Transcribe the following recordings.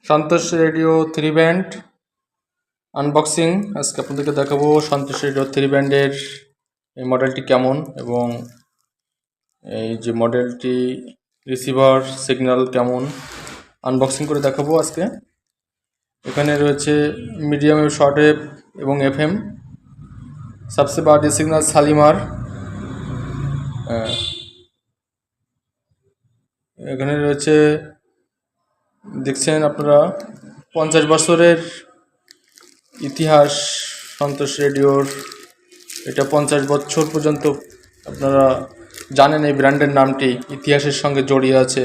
সন্তোষ radio 3 band unboxing আজকে আপনাদেরকে দেখাবো। সন্তোষ রেডিও 3 ব্যান্ডের এই মডেলটি কেমন এবং এই যে মডেলটি রিসিভার সিগন্যাল কেমন আনবক্সিং করে দেখাবো আজকে। এখানে রয়েছে মিডিয়াম ওয়েভ, শর্ট ওয়েভ এবং এফএম। सबसे बड़ा सिग्नल শালিমার। এখানে রয়েছে দেখছেন আপনারা 50 বছরের ইতিহাস সন্তোষ রেডিওর। এটা 50 বছর পর্যন্ত আপনারা জানেন এই ব্র্যান্ডের নামটি ইতিহাসের সঙ্গে জড়িয়ে আছে,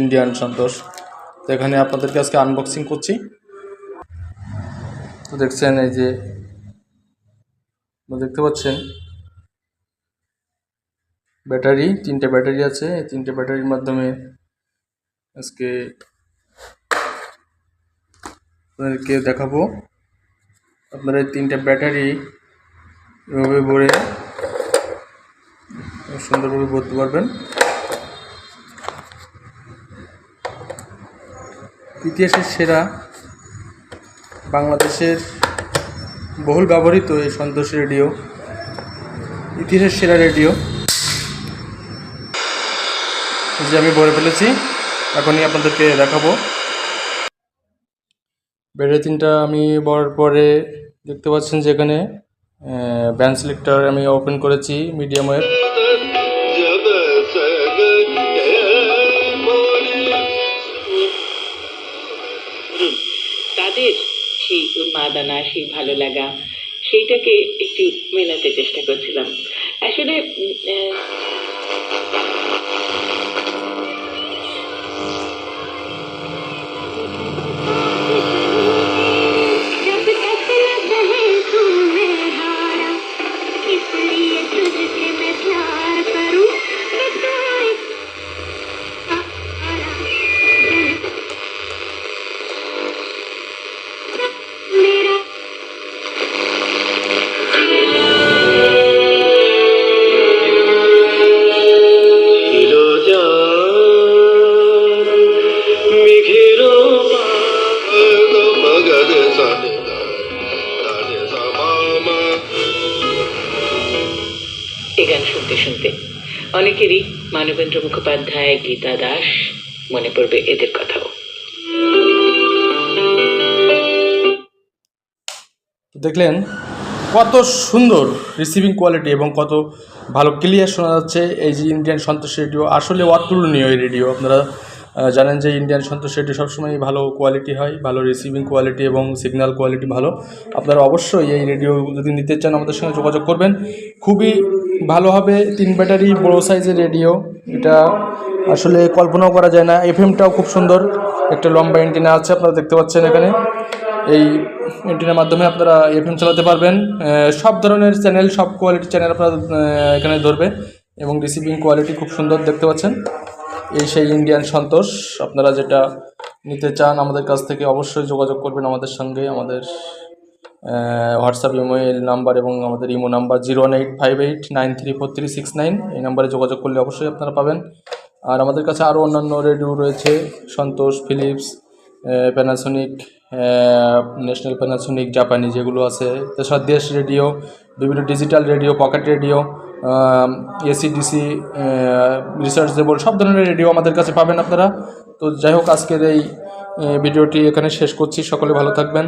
ইন্ডিয়ান সন্তোষ। তো এখানে আপনাদেরকে আজকে আনবক্সিং করছি। তো দেখছেন এই যে দেখতে পাচ্ছেন ব্যাটারি, 3টে ব্যাটারি আছে। এই 3টে ব্যাটারির মাধ্যমে আজকে আপনাদেরকে দেখাবো। আপনারা এই 3টে ব্যাটারি এভাবে ভরে সুন্দরভাবে ভরতে পারবেন। ইতিহাসের সেরা, বাংলাদেশের বহুল ব্যবহৃত এই সন্তোষ রেডিও ইতিহাসের সেরা রেডিও। যে আমি ভরে ফেলেছি, এখনই আপনাদেরকে দেখাবো। ব্যাটারি 3টা আমি ভরার পরে দেখতে পাচ্ছেন যে এখানে ব্যান্ড সিলেক্টর আমি ওপেন করেছি মিডিয়াম ওয়েভ। তাদের সেই উন্মাদনা, সেই ভালো লাগা, সেইটাকে একটু মেলাতে চেষ্টা করছিলাম আসলে। এই গান শুনতে শুনতে অনেকেরই মানবেন্দ্র মুখোপাধ্যায়, গীতা দাস মনে পড়বে এদের কথাও। দেখলেন কত সুন্দর রিসিভিং কোয়ালিটি এবং কত ভালো ক্লিয়ার শোনা যাচ্ছে। এই যে ইন্ডিয়ান সন্তোষ রেডিও আসলে অতুলনীয় এই রেডিও। আপনারা জানেন যে ইন্ডিয়ান সন্তোষ রেডিও সবসময় ভালো কোয়ালিটি হয়, ভালো রিসিভিং কোয়ালিটি এবং সিগন্যাল কোয়ালিটি ভালো। আপনারা অবশ্যই এই রেডিও যদি নিতে চান আমাদের সঙ্গে যোগাযোগ করবেন, খুবই ভালো হবে। 3 ব্যাটারি বড়ো সাইজের রেডিও, এটা আসলে কল্পনাও করা যায় না। এফএমটাও খুব সুন্দর, একটা লম্বা অ্যান্টেনা আছে আপনারা দেখতে পাচ্ছেন এখানে। এই অ্যান্টেনার মাধ্যমে আপনারা এফএম চালাতে পারবেন। সব ধরনের চ্যানেল, সব কোয়ালিটির চ্যানেল আপনারা এখানে ধরবে এবং রিসিভিং কোয়ালিটি খুব সুন্দর দেখতে পাচ্ছেন। এই সেই ইন্ডিয়ান সন্তোষ। আপনারা যেটা নিতে চান আমাদের কাছ থেকে অবশ্যই যোগাযোগ করবেন আমাদের সঙ্গে। আমাদের হোয়াটসঅ্যাপ, ইমেল নাম্বার এবং আমাদের ইমো নাম্বার 01858934369। এই নাম্বারে যোগাযোগ করলে অবশ্যই আপনারা পাবেন। আর আমাদের কাছে আরও অন্যান্য রেডিও রয়েছে, সন্তোষ, ফিলিপস, প্যানাসোনিক, ন্যাশনাল প্যানাসোনিক, জাপানি যেগুলো আছে। তাছাড়া দেশ রেডিও, বিভিন্ন digital radio, pocket radio, AC DC, researchable, সব ধরনের রেডিও আমাদের কাছে পাবেন আপনারা। তো যাই হোক, আজকের এই ভিডিওটি এখানে শেষ করছি। সকলে ভালো থাকবেন।